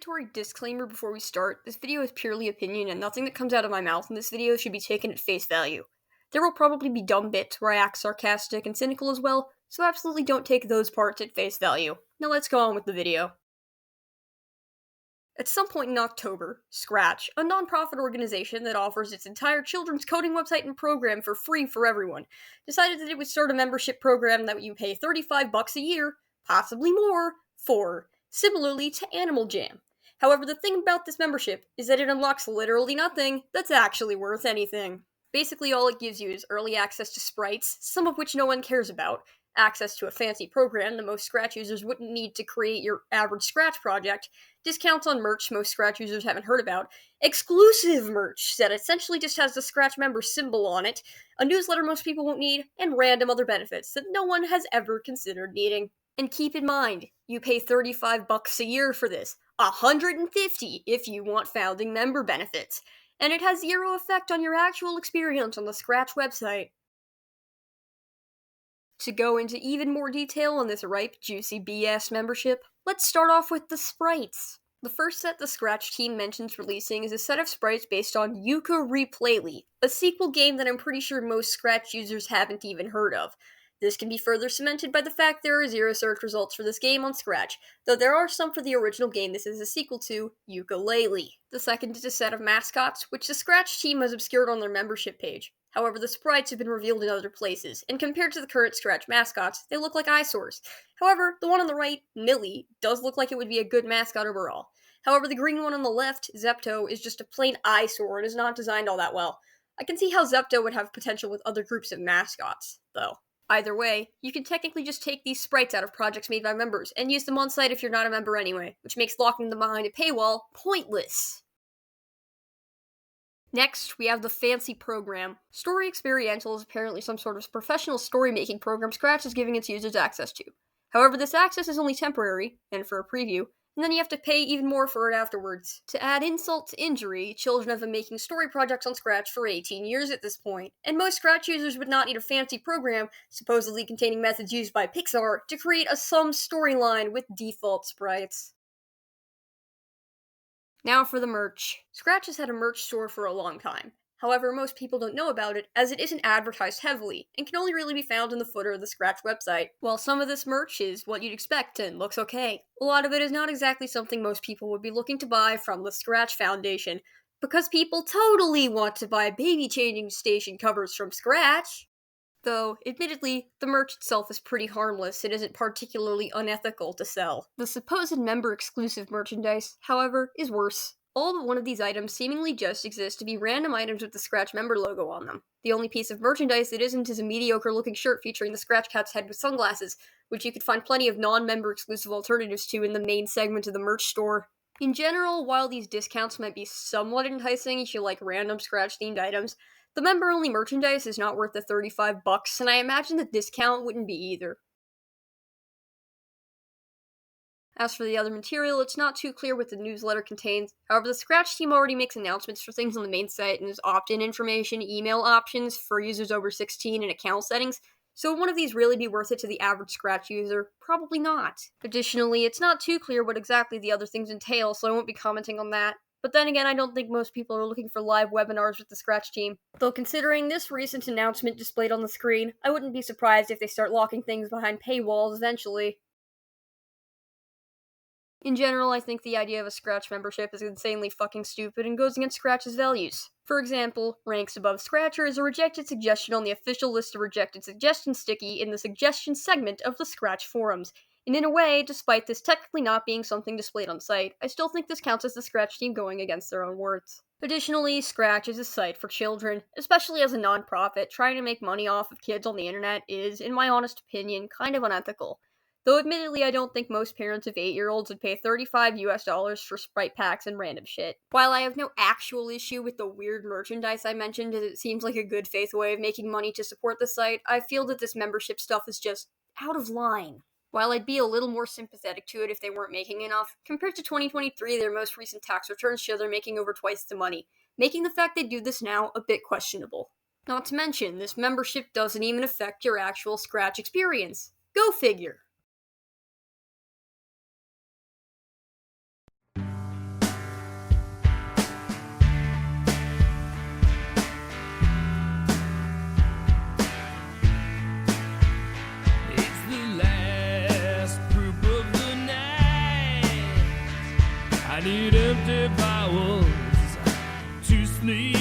mandatory disclaimer before we start, this video is purely opinion and nothing that comes out of my mouth in this video should be taken at face value. There will probably be dumb bits where I act sarcastic and cynical as well, so absolutely don't take those parts at face value. Now let's go on with the video. At some point in October, Scratch, a non-profit organization that offers its entire children's coding website and program for free for everyone, decided that it would start a membership program that you pay $35 a year, possibly more, for, similarly to Animal Jam. However, the thing about this membership is that it unlocks literally nothing that's actually worth anything. Basically, all it gives you is early access to sprites, some of which no one cares about, access to a fancy program that most Scratch users wouldn't need to create your average Scratch project, discounts on merch most Scratch users haven't heard about, exclusive merch that essentially just has the Scratch member symbol on it, a newsletter most people won't need, and random other benefits that no one has ever considered needing. And keep in mind, you pay $35 a year for this, $150 if you want founding member benefits, and it has zero effect on your actual experience on the Scratch website. To go into even more detail on this ripe, juicy BS membership, let's start off with the sprites. The first set the Scratch team mentions releasing is a set of sprites based on Yooka-Replayly, a sequel game that I'm pretty sure most Scratch users haven't even heard of. This can be further cemented by the fact there are zero search results for this game on Scratch, though there are some for the original game this is a sequel to, Yooka-Laylee. The second is a set of mascots, which the Scratch team has obscured on their membership page. However, the sprites have been revealed in other places, and compared to the current Scratch mascots, they look like eyesores. However, the one on the right, Millie, does look like it would be a good mascot overall. However, the green one on the left, Zepto, is just a plain eyesore and is not designed all that well. I can see how Zepto would have potential with other groups of mascots, though. Either way, you can technically just take these sprites out of projects made by members and use them on site if you're not a member anyway, which makes locking them behind a paywall pointless. Next, we have the fancy program. Story Experiential is apparently some sort of professional story-making program Scratch is giving its users access to. However, this access is only temporary, and for a preview, and then you have to pay even more for it afterwards. To add insult to injury, children have been making story projects on Scratch for 18 years at this point, and most Scratch users would not need a fancy program, supposedly containing methods used by Pixar, to create a some storyline with default sprites. Now for the merch. Scratch has had a merch store for a long time. However, most people don't know about it, as it isn't advertised heavily, and can only really be found in the footer of the Scratch website. While some of this merch is what you'd expect and looks okay, a lot of it is not exactly something most people would be looking to buy from the Scratch Foundation, because people totally want to buy baby changing station covers from Scratch. Though, admittedly, the merch itself is pretty harmless and isn't particularly unethical to sell. The supposed member-exclusive merchandise, however, is worse. All but one of these items seemingly just exist to be random items with the Scratch member logo on them. The only piece of merchandise that isn't is a mediocre-looking shirt featuring the Scratch Cat's head with sunglasses, which you could find plenty of non-member exclusive alternatives to in the main segment of the merch store. In general, while these discounts might be somewhat enticing if you like random Scratch-themed items, the member-only merchandise is not worth the $35, and I imagine the discount wouldn't be either. As for the other material, it's not too clear what the newsletter contains. However, the Scratch team already makes announcements for things on the main site and has opt-in information, email options for users over 16, and account settings, so would one of these really be worth it to the average Scratch user? Probably not. Additionally, it's not too clear what exactly the other things entail, so I won't be commenting on that. But then again, I don't think most people are looking for live webinars with the Scratch team. Though considering this recent announcement displayed on the screen, I wouldn't be surprised if they start locking things behind paywalls eventually. In general, I think the idea of a Scratch membership is insanely fucking stupid and goes against Scratch's values. For example, ranks above Scratcher is a rejected suggestion on the official list of rejected suggestions sticky in the suggestions segment of the Scratch forums. And in a way, despite this technically not being something displayed on site, I still think this counts as the Scratch team going against their own words. Additionally, Scratch is a site for children, especially as a non-profit. Trying to make money off of kids on the internet is, in my honest opinion, kind of unethical. Though admittedly, I don't think most parents of 8-year-olds would pay $35 for Sprite packs and random shit. While I have no actual issue with the weird merchandise I mentioned, as it seems like a good faith way of making money to support the site, I feel that this membership stuff is just out of line. While I'd be a little more sympathetic to it if they weren't making enough, compared to 2023, their most recent tax returns show they're making over twice the money, making the fact they do this now a bit questionable. Not to mention, this membership doesn't even affect your actual Scratch experience. Go figure! empty vowels to sleep.